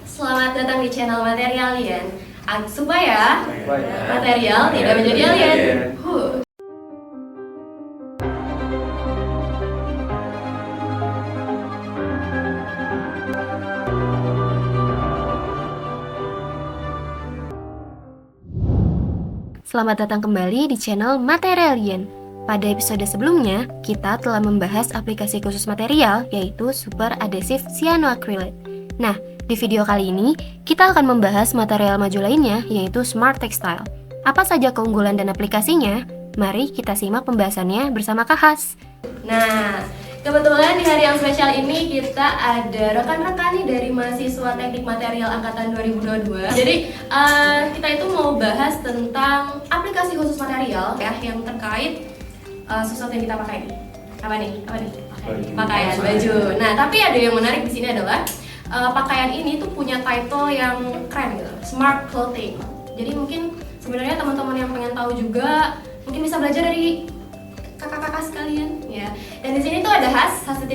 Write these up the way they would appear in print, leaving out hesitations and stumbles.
Selamat datang di channel Materialian, supaya material tidak menjadi alien. Selamat datang kembali di channel Materialian. Pada episode sebelumnya, kita telah membahas aplikasi khusus material, yaitu Super Adhesive Cyanoacrylate. Nah, di video kali ini, kita akan membahas material maju lainnya, yaitu Smart Textile. Apa saja keunggulan dan aplikasinya? Mari kita simak pembahasannya bersama Kak Has. Nah, kebetulan di hari yang spesial ini kita ada rekan-rekan nih dari mahasiswa Teknik Material Angkatan 2022. Jadi, kita itu mau bahas tentang aplikasi khusus material ya, yang terkait sesuatu yang kita pakai nih. Apa nih? Pakaian, baju. Nah, tapi ada yang menarik di sini adalah pakaian ini tuh punya title yang keren gitu, Smart Clothing. Jadi mungkin sebenarnya teman-teman yang pengen tahu juga mungkin bisa belajar dari kakak-kakak sekalian ya. Dan di sini tuh ada Has 5.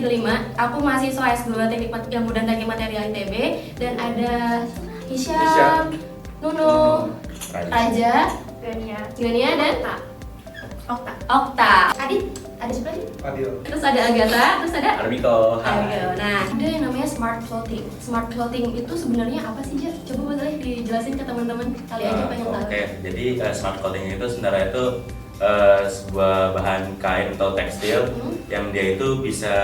Aku mahasiswa S2 Teknik Ilmu dan Teknik Material ITB, dan ada Hisyam, Nuno, Raja, Gania dan Okta. Adit siapa lagi? Adil. Terus ada Agatha, terus ada Armiko. Nah, ada yang namanya Smart Clothing. Smart Clothing itu sebenarnya apa sih, Jar? Coba boleh dijelasin ke teman-teman kali aja pengen tahu. Oke, jadi Smart Clothing itu sebenarnya itu sebuah bahan kain atau tekstil yang dia itu bisa,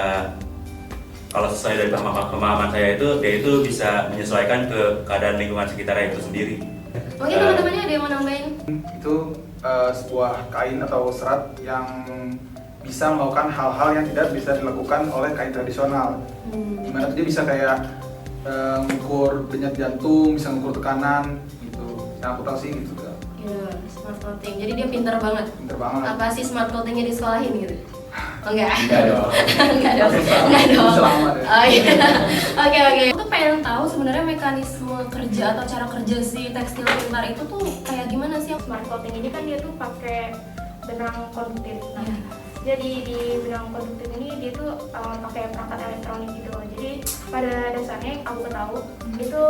kalau sesuai dari pemahaman saya itu, dia itu bisa menyesuaikan ke keadaan lingkungan sekitarnya itu sendiri. Mungkin teman-temannya ada yang mau nambahin? Itu sebuah kain atau serat yang bisa melakukan hal-hal yang tidak bisa dilakukan oleh kain tradisional. Dimana dia bisa kayak mengukur denyut jantung, bisa mengukur tekanan gitu. Yang aku tahu sih gitu. Iya, Smart Clothing. Jadi dia pinter banget. Pinter banget. Apa sih Smart Clothingnya di sekolahin gitu? Oh enggak? Enggak dong. Enggak dong. Selamat ya. Oh iya. Oke. Aku tuh pengen tahu sebenarnya mekanisme kerja atau cara kerja si tekstil pintar itu tuh kayak gimana sih? Smart Clothing ini kan dia tuh pakai benang konduktif. Nah, jadi di benang konduktif ini dia tuh pakai perangkat elektronik gitu. Jadi pada dasarnya aku tahu itu,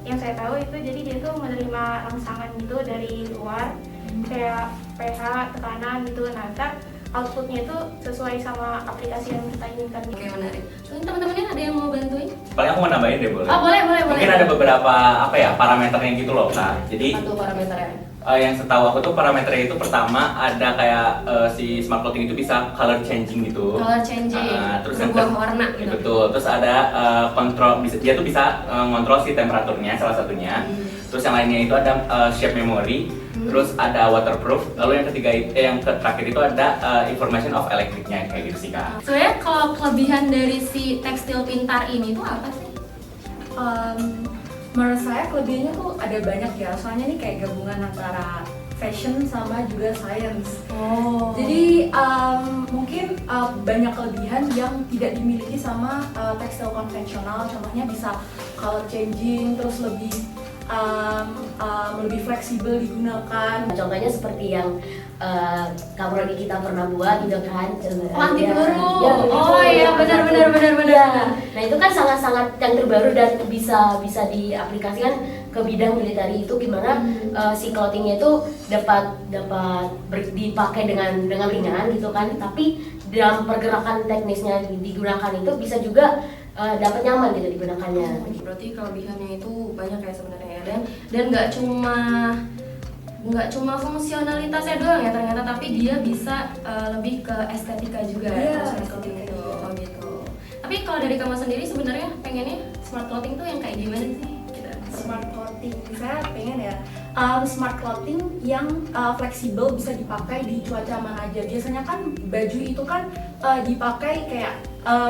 yang saya tahu itu, jadi dia tuh menerima rangsangan gitu dari luar, kayak pH, tekanan gitu. Nah, ntar outputnya itu sesuai sama aplikasi yang kita inginkan. Oke, menarik. Mungkin teman-temannya ada yang mau bantuin? Paling aku mau nambahin deh, boleh? Oh, boleh. Mungkin ada beberapa parameternya gitu loh. Nah, jadi satu parameternya. yang setahu aku tuh parameternya itu pertama ada kayak si Smart Clothing itu bisa color changing gitu. Color changing, terus berubah warna gitu. Betul. Terus ada kontrol, dia tuh bisa ngontrol si temperaturnya salah satunya. Terus yang lainnya itu ada shape memory. Terus ada waterproof. Lalu yang ketiga yang terakhir itu ada information of electricnya kayak gitu sih, Kak. Sebenarnya kalau kelebihan dari si tekstil pintar ini tuh apa sih? Menurut saya kelebihannya tuh ada banyak ya, soalnya ini kayak gabungan antara fashion sama juga science. Jadi mungkin banyak kelebihan yang tidak dimiliki sama tekstil konvensional. Contohnya bisa color changing, terus lebih fleksibel digunakan. Contohnya seperti yang kamu kita pernah buat gitu kan, Anti peluru. Oh iya, benar. Nah itu kan sangat-sangat yang terbaru dan bisa diaplikasikan ke bidang militer itu, gimana si clothingnya itu dapat dipakai dengan ringan gitu kan, tapi dalam pergerakan teknisnya digunakan itu bisa juga dapat nyaman gitu digunakannya. Berarti kelebihannya itu banyak ya sebenarnya ya, dan nggak cuma fungsionalitasnya doang ya ternyata, tapi dia bisa lebih ke estetika juga ya, smart clothing itu. Oh gitu. Tapi kalau dari kamu sendiri sebenarnya pengennya smart clothing tuh yang kayak gimana sih? Smart clothing, saya pengen ya smart clothing yang fleksibel, bisa dipakai di cuaca mana aja. Biasanya kan baju itu kan dipakai kayak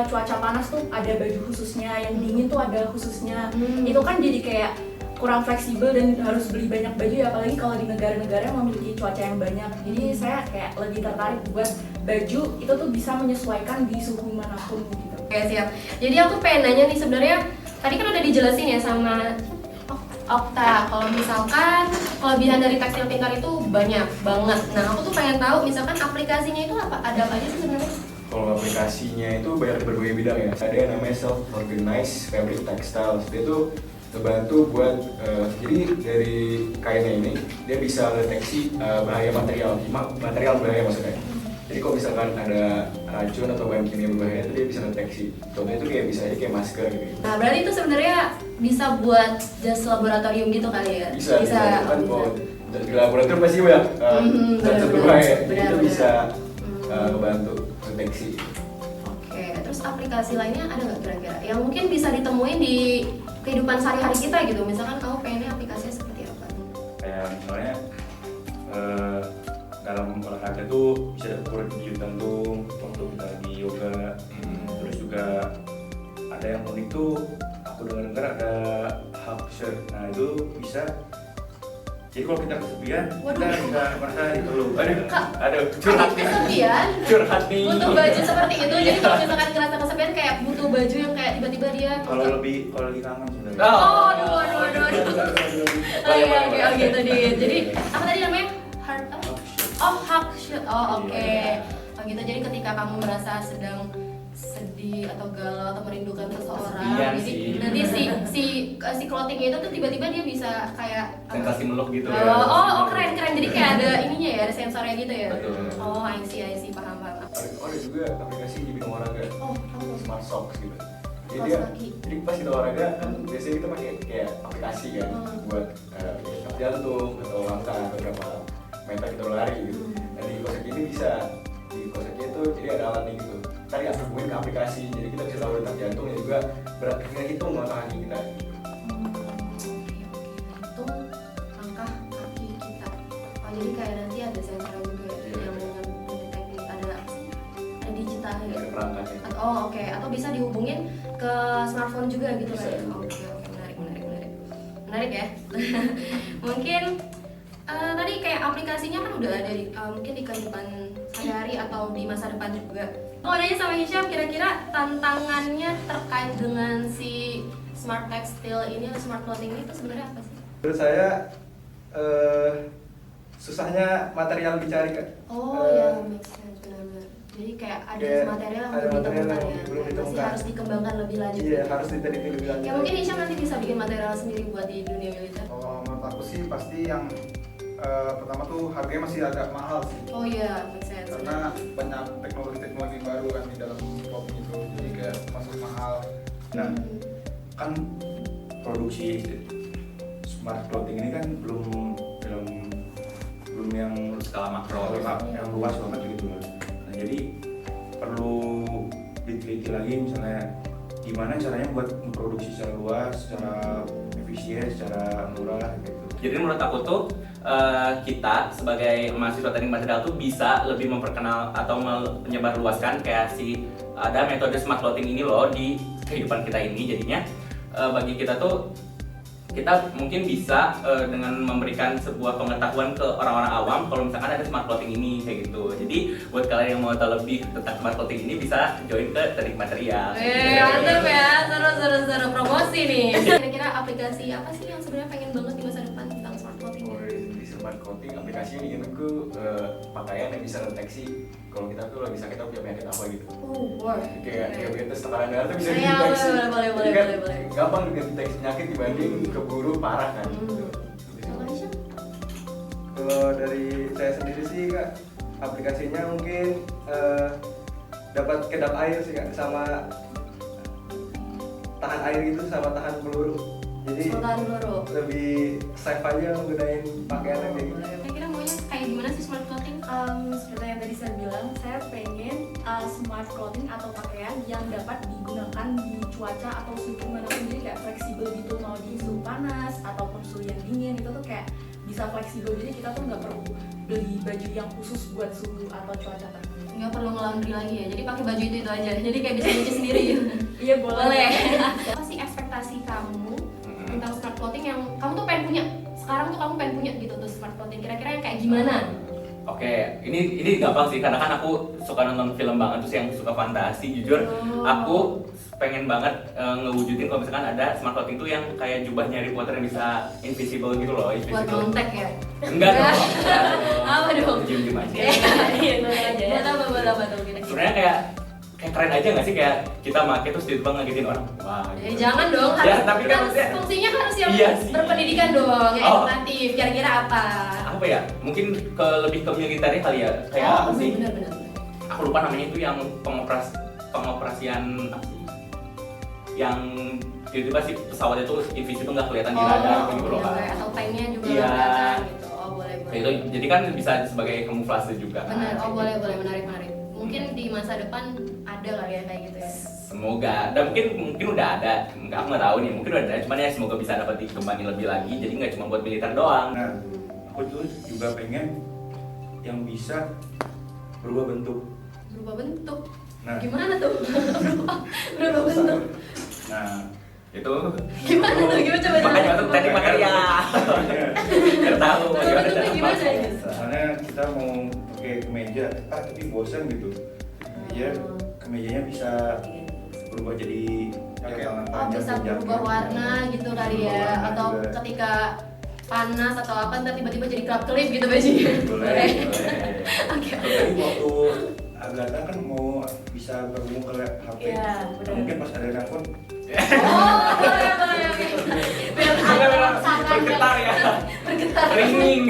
cuaca panas tuh ada baju khususnya, yang dingin tuh ada khususnya. Itu kan jadi kayak kurang fleksibel dan harus beli banyak baju ya, apalagi kalau di negara-negara yang memiliki cuaca yang banyak. Jadi saya kayak lebih tertarik buat baju itu tuh bisa menyesuaikan di suhu manapun gitu. Oke, siap. Jadi aku pengen nanya nih, sebenarnya tadi kan udah dijelasin ya sama Okta, kalau misalkan kelebihan dari tekstil pintar itu banyak banget. Nah, aku tuh pengen tahu misalkan aplikasinya itu ada apa aja sih sebenarnya? Kalau aplikasinya itu banyak berbagai bidang ya. Ada yang namanya self organized fabric textiles. Dia itu ngebantu buat jadi dari kainnya ini dia bisa deteksi bahaya material bahaya maksudnya. Jadi kalau misalkan ada racun atau bahan kimia berbahaya itu dia bisa deteksi. Contohnya itu kayak bisa aja kayak masker gitu. Nah, berarti itu sebenarnya bisa buat jas laboratorium gitu kali ya? Bisa kan kalau di laboratorium pasti banyak zat berbahaya. Jadi itu bisa ngebantu deteksi. Oke, terus aplikasi lainnya ada nggak kira-kira yang mungkin bisa ditemuin di kehidupan sehari-hari kita gitu? Misalkan kamu pengennya aplikasinya seperti apa? Kayak misalnya dalam olahraga tuh bisa ukur denyut jantung waktu kita lagi yoga. Terus juga ada yang unik tuh aku dengar ada heart shirt. Nah itu bisa, jadi kalau kita kesepian kita bisa merasa diteluh. Aduh curhat nih. Kesepian? Curhat nih. Butuh baju seperti itu, jadi kalau misalkan ngerasa kesepian kayak butuh baju yang kayak tiba-tiba dia Kalau lagi kangen sebenarnya. aduh. Oke, gitu deh. Jadi apa tadi namanya? Heart apa? Oh, hug shirt. Oh, oke. Oh gitu. Jadi ketika kamu merasa sedang sedih atau galau atau merindukan seseorang, Kesepian jadi sih. nanti si clothing itu tuh tiba-tiba dia bisa kayak Dan kasih meluk gitu ya. oh keren. Jadi kayak ada ininya ya, ada sensornya gitu ya. Betul. Oh, I see, paham. Ada juga aplikasi di bidang olahraga. Oh, kamu Smart Socks gitu. Jadi Kaos dia, kaki. jadi pas kita olahraga kan biasanya kita pakai kayak aplikasi kan buat detak jantung atau langkah atau berapa meter kita lari gitu. Nah di Koseki ini bisa, di Koseki itu jadi ada alatnya gitu. Tadi aku hubungin ke aplikasi, jadi kita bisa tahu detak jantung dan juga berat kita hitung langkah kaki kita. Hitung langkah kaki kita. Oh, jadi kayak nanti ada sensor juga ya yang mendeteksi ada digital ya. Ada perangkatnya. Oh, oke. Atau bisa dihubungin ke smartphone juga gitu Bisa. kan ya? Oke, menarik ya. Mungkin tadi kayak aplikasinya kan udah ada di mungkin di kehidupan sehari-hari atau di masa depan juga. Mau nanya sama Hisham, kira-kira tantangannya terkait dengan si smart textile ini atau smart clothing ini itu sebenarnya apa sih? Menurut saya susahnya material dicari Kak. Oh ya, make sense, benar-benar. Jadi kayak ada material yang ada belum material ditemukan yang ya. belum Masih ditemukan. harus dikembangkan lebih lanjut. Iya, harus diteliti lebih lanjut. Ya mungkin Hisham nanti bisa bikin material sendiri buat di dunia militer. Kalau menurut aku sih pasti yang pertama tuh harganya masih agak mahal sih. Oh iya, make sense. Karena banyak teknologi baru kan di dalam clothing itu, jadi kayak masuk mahal. Nah, kan produksi smart clothing ini kan belum yang skala makro, yang luas banget gitu. Nah, jadi perlu diteliti lagi misalnya gimana caranya buat memproduksi secara luas, secara efisien, secara murah gitu. Jadi menurut aku tuh kita sebagai mahasiswa teknik material tuh bisa lebih memperkenal atau menyebarluaskan kayak ada metode smart clothing ini loh di kehidupan kita ini. Jadinya bagi kita tuh kita mungkin bisa dengan memberikan sebuah pengetahuan ke orang-orang awam kalau misalkan ada smart clothing ini kayak gitu. Jadi buat kalian yang mau tahu lebih tentang smart clothing ini bisa join ke teknik material. Mantap ya, seru promosi nih. Kira-kira aplikasi apa sih yang sebenarnya pengen banget di masa depan tentang smart clothing? Oh, di smart clothing aplikasi ini menurutku pakaian yang bisa deteksi kalau kita tuh lagi sakit atau punya penyakit apa gitu. Oh, wow. Kayak diabetes tekanan darah tuh bisa Iya, dideteksi. boleh. Jadi kan gampang deteksi penyakit dibanding keburu parah kan. Sama Hisham? Kalau dari saya sendiri sih Kak, aplikasinya mungkin dapat kedap air sih Kak, sama tahan air gitu, sama tahan peluru. Jadi Sultan dulu. lebih safe aja menggunakan pakaian yang kayak gitu. Kira-kira maunya kayak gimana sih smart clothing? Seperti yang tadi saya bilang, saya pengen smart clothing atau pakaian yang dapat digunakan di cuaca atau suhu manapun, jadi kayak fleksibel gitu, mau di suhu panas ataupun suhu yang dingin itu tuh kayak bisa fleksibel, jadi kita tuh nggak perlu beli baju yang khusus buat suhu atau cuaca tertentu. Nggak perlu nge-laundry lagi ya, jadi pakai baju itu aja, jadi kayak bisa nyuci sendiri ya. Iya boleh. Apa sih ekspektasi kamu tentang smart clothing yang kamu tuh pengen punya? Sekarang tuh kamu pengen punya gitu tuh smart clothing, kira-kira yang kayak gimana? Oke, ini gampang sih karena kan aku suka nonton film banget terus yang suka fantasi. Jujur, aku pengen banget ngewujudin kalau misalkan ada smart clothing tuh yang kayak jubahnya Harry Potter yang bisa invisible gitu loh, Buat invisible. kontak ya? Enggak dong. Apa dong? Diem aja. Iya, boleh aja. Buat apa tuh kira-kira? Sebenarnya kayak keren aja nggak sih, kayak kita make terus tiba-tiba ngagetin orang. Wah. Gitu. Jangan dong, Ya, tapi kan maksudnya fungsinya harus yang iya sih. berpendidikan dong, yang Oh. edukatif. Kira-kira apa? Apa ya? Mungkin lebih ke militer kali ya. Kayak apa sih? Benar-benar. Aku lupa namanya itu yang pengoperasian apa sih? Yang tiba-tiba si pesawat itu invisible nggak kelihatan di radar gitu loh. Oke, atau tanknya juga Iya. nggak kelihatan gitu. Oh boleh. Itu jadi kan bisa sebagai kamuflase juga. Benar. Oh boleh menarik. Mungkin di masa depan ada kali ya kayak gitu ya. Semoga, dan mungkin udah ada, aku nggak tahu nih, mungkin udah ada, cuman ya semoga bisa dapat dikembangin lebih lagi, jadi nggak cuma buat militer doang. Nah, aku tuh juga pengen yang bisa berubah bentuk. Berubah bentuk. Nah, Gimana tuh? berubah bentuk. nah Itu Gimana tuh? Gimana coba makanya tuh tadi material. Biar tahu Berubah bagaimana bentuknya cara gimana pakai. ya? soalnya kita mau pakai kemeja, tapi bosan gitu. Ya, kemejanya bisa berubah jadi Oke. tangan Oh panjang, bisa panjang. berubah warna gitu kali Berubah ya, warna atau juga. ketika panas atau apa ntar tiba-tiba jadi kelap-kelip gitu bajunya. Boleh. Oke. Tadi waktu Agatha kan mau bisa berhubung ke HP. Iya, Nah, benar. mungkin pas ada nelfon, Oh boleh oke. Biar Benar-benar sangat bergetar ya. bergetar. Ringing.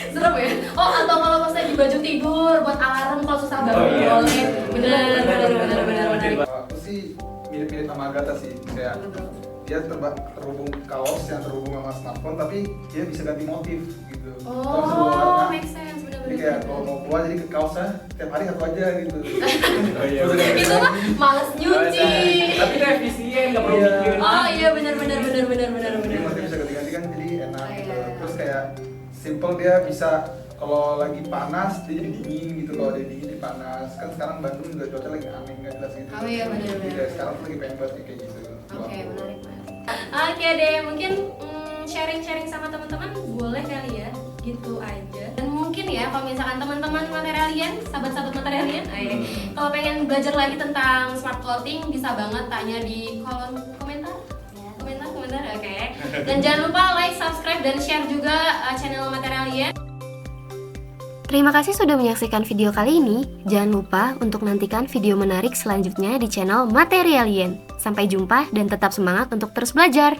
Serem ya. Oh atau kalau pas lagi baju tidur buat alarm kalau susah bangun. Oh, iya. Boleh. Benar. Aku sih mirip-mirip sama Agatha sih, kayak dia terhubung kaos yang terhubung sama smartphone, tapi dia bisa ganti motif gitu. Kalau sebuah Oh warna. make sense Jadi kayak kalau mau keluar jadi ke kaosnya tiap hari satu aja gitu. Oh iya. Terus ganti itu mah males nyuci. Tapi itu efisien, nggak perlu Iya. mikir. Oh iya benar. Jadi motif bisa ganti-ganti kan, jadi enak Oh, gitu. iya. Terus kayak simple, dia bisa kalau lagi panas dia jadi dingin gitu, kalau dia dingin jadi panas. Kan sekarang Bandung juga cuaca lagi aneh nggak jelas gitu. Oh iya, benar. Jadi kayak sekarang tuh lagi pengen buat kayak gitu. Oke, menarik. Oke deh, mungkin sharing-sharing sama teman-teman boleh kali ya, gitu aja. Dan mungkin ya, kalau misalkan teman-teman materialian, sahabat-sahabat materialian, kalau pengen belajar lagi tentang smart clothing, bisa banget tanya di kolom komentar. Komentar, oke. Dan jangan lupa like, subscribe, dan share juga channel materialian. Terima kasih sudah menyaksikan video kali ini. Jangan lupa untuk nantikan video menarik selanjutnya di channel Materialien. Sampai jumpa dan tetap semangat untuk terus belajar.